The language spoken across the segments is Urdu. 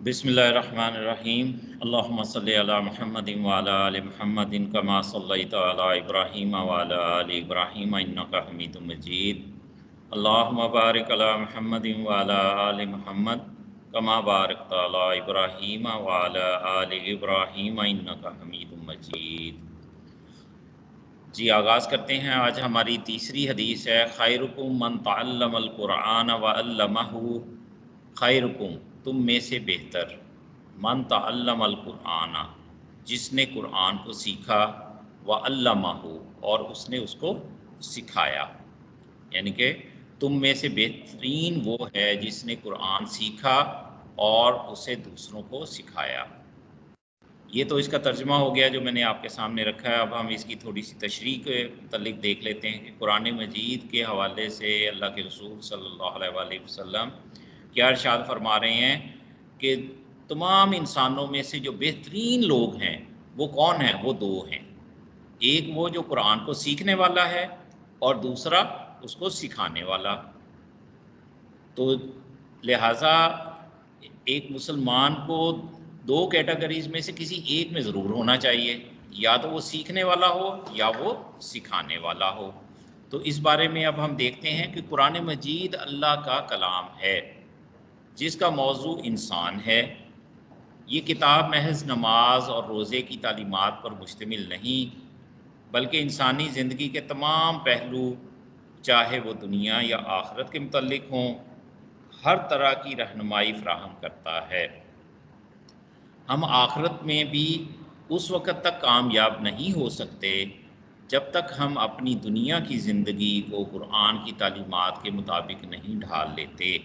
بسم اللہ الرحمن الرحیم اللہم صلی علی محمد وعلی آل محمد کما صلیت علی ابراہیم وعلی آل ابراہیم انک حمید مجید اللہم بارک علی محمد وعلی آل محمد کما بارکت علی ابراہیم وعلی آل ابراہیم انک حمید مجید۔ جی آغاز کرتے ہیں۔ آج ہماری تیسری حدیث ہے، خیرکم من تعلم القرآن وعلمہ، خیرکم تم میں سے بہتر، من تعلم القرآن جس نے قرآن کو سیکھا، وعلمہ اور اس نے اس کو سکھایا، یعنی کہ تم میں سے بہترین وہ ہے جس نے قرآن سیکھا اور اسے دوسروں کو سکھایا۔ یہ تو اس کا ترجمہ ہو گیا جو میں نے آپ کے سامنے رکھا ہے۔ اب ہم اس کی تھوڑی سی تشریح کے متعلق دیکھ لیتے ہیں کہ قرآن مجید کے حوالے سے اللہ کے رسول صلی اللہ علیہ وآلہ وسلم کیا ارشاد فرما رہے ہیں کہ تمام انسانوں میں سے جو بہترین لوگ ہیں وہ کون ہیں؟ وہ دو ہیں، ایک وہ جو قرآن کو سیکھنے والا ہے اور دوسرا اس کو سکھانے والا۔ تو لہٰذا ایک مسلمان کو دو کیٹیگریز میں سے کسی ایک میں ضرور ہونا چاہیے، یا تو وہ سیکھنے والا ہو یا وہ سکھانے والا ہو۔ تو اس بارے میں اب ہم دیکھتے ہیں کہ قرآن مجید اللہ کا کلام ہے جس کا موضوع انسان ہے۔ یہ کتاب محض نماز اور روزے کی تعلیمات پر مشتمل نہیں، بلکہ انسانی زندگی کے تمام پہلو، چاہے وہ دنیا یا آخرت کے متعلق ہوں، ہر طرح کی رہنمائی فراہم کرتا ہے۔ ہم آخرت میں بھی اس وقت تک کامیاب نہیں ہو سکتے جب تک ہم اپنی دنیا کی زندگی کو قرآن کی تعلیمات کے مطابق نہیں ڈھال لیتے۔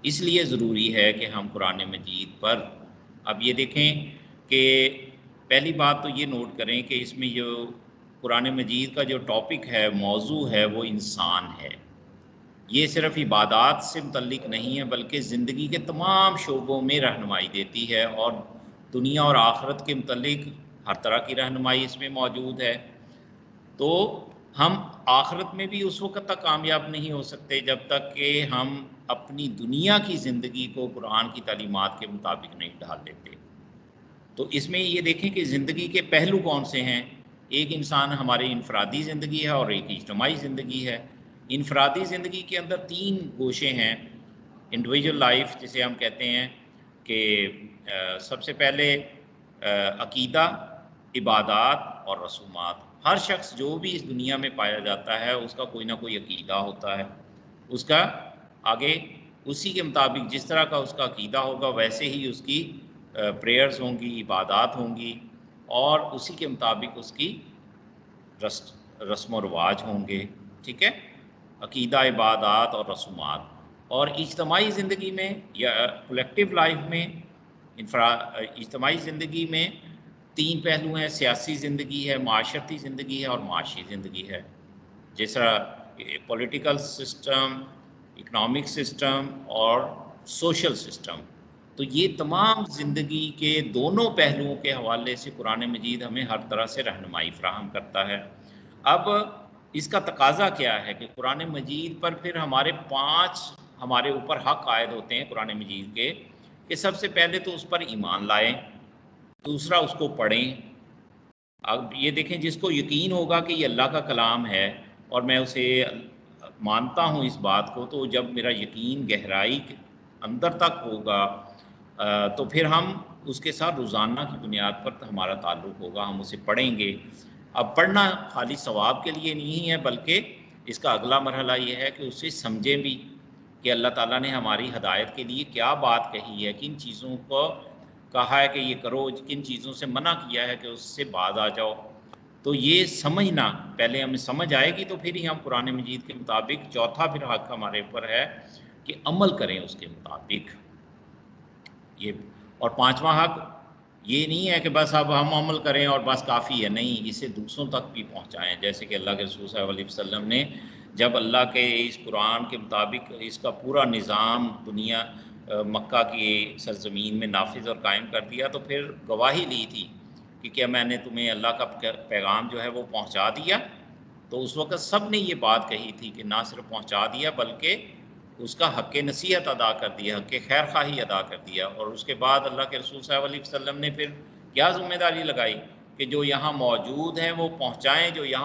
اس لیے ضروری ہے کہ ہم قرآن مجید پر، اب یہ دیکھیں کہ پہلی بات تو یہ نوٹ کریں کہ اس میں جو قرآن مجید کا جو ٹاپک ہے، موضوع ہے، وہ انسان ہے۔ یہ صرف عبادات سے متعلق نہیں ہے بلکہ زندگی کے تمام شعبوں میں رہنمائی دیتی ہے، اور دنیا اور آخرت کے متعلق ہر طرح کی رہنمائی اس میں موجود ہے۔ تو ہم آخرت میں بھی اس وقت تک کامیاب نہیں ہو سکتے جب تک کہ ہم اپنی دنیا کی زندگی کو قرآن کی تعلیمات کے مطابق نہیں ڈھال لیتے۔ تو اس میں یہ دیکھیں کہ زندگی کے پہلو کون سے ہیں۔ ایک انسان ہماری انفرادی زندگی ہے اور ایک اجتماعی زندگی ہے۔ انفرادی زندگی کے اندر تین گوشے ہیں، انڈیویجول لائف جسے ہم کہتے ہیں، کہ سب سے پہلے عقیدہ، عبادات اور رسومات۔ ہر شخص جو بھی اس دنیا میں پایا جاتا ہے اس کا کوئی نہ کوئی عقیدہ ہوتا ہے، اس کا آگے اسی کے مطابق جس طرح کا اس کا عقیدہ ہوگا ویسے ہی اس کی پریئرز ہوں گی، عبادات ہوں گی، اور اسی کے مطابق اس کی رسم و رواج ہوں گے۔ ٹھیک ہے، عقیدہ، عبادات اور رسومات۔ اور اجتماعی زندگی میں یا کولیکٹیو لائف میں، اجتماعی زندگی میں تین پہلو ہیں، سیاسی زندگی ہے، معاشرتی زندگی ہے اور معاشی زندگی ہے، جس طرح پولیٹیکل سسٹم، اکنامک سسٹم اور سوشل سسٹم۔ تو یہ تمام زندگی کے دونوں پہلوؤں کے حوالے سے قرآن مجید ہمیں ہر طرح سے رہنمائی فراہم کرتا ہے۔ اب اس کا تقاضا کیا ہے کہ قرآن مجید پر پھر ہمارے اوپر حق عائد ہوتے ہیں قرآن مجید کے، کہ سب سے پہلے تو اس پر ایمان لائیں، دوسرا اس کو پڑھیں۔ اب یہ دیکھیں، جس کو یقین ہوگا کہ یہ اللہ کا کلام ہے اور میں اسے مانتا ہوں اس بات کو، تو جب میرا یقین گہرائی اندر تک ہوگا تو پھر ہم اس کے ساتھ روزانہ کی بنیاد پر ہمارا تعلق ہوگا، ہم اسے پڑھیں گے۔ اب پڑھنا خالی ثواب کے لیے نہیں ہے بلکہ اس کا اگلا مرحلہ یہ ہے کہ اسے سمجھیں بھی کہ اللہ تعالیٰ نے ہماری ہدایت کے لیے کیا بات کہی ہے، کن چیزوں کو کہا ہے کہ یہ کرو، کن چیزوں سے منع کیا ہے کہ اس سے باز آ جاؤ۔ تو یہ سمجھنا، پہلے ہمیں سمجھ آئے گی تو پھر ہی ہم قرآن مجید کے مطابق، چوتھا پھر حق ہمارے اوپر ہے کہ عمل کریں اس کے مطابق۔ یہ اور پانچواں حق یہ نہیں ہے کہ بس اب ہم عمل کریں اور بس کافی ہے، نہیں، اسے دوسروں تک بھی پہنچائیں، جیسے کہ اللہ کے رسول صلی اللہ علیہ وسلم نے جب اللہ کے اس قرآن کے مطابق اس کا پورا نظام دنیا مکہ کی سرزمین میں نافذ اور قائم کر دیا تو پھر گواہی لی تھی کہ کیا میں نے تمہیں اللہ کا پیغام جو ہے وہ پہنچا دیا؟ تو اس وقت سب نے یہ بات کہی تھی کہ نہ صرف پہنچا دیا بلکہ اس کا حق نصیحت ادا کر دیا، حق خیر خواہی ادا کر دیا، اور اس کے بعد اللہ کے رسول صلی اللہ علیہ وسلم نے پھر کیا ذمہ داری لگائی کہ جو یہاں موجود ہیں وہ پہنچائیں، جو یہاں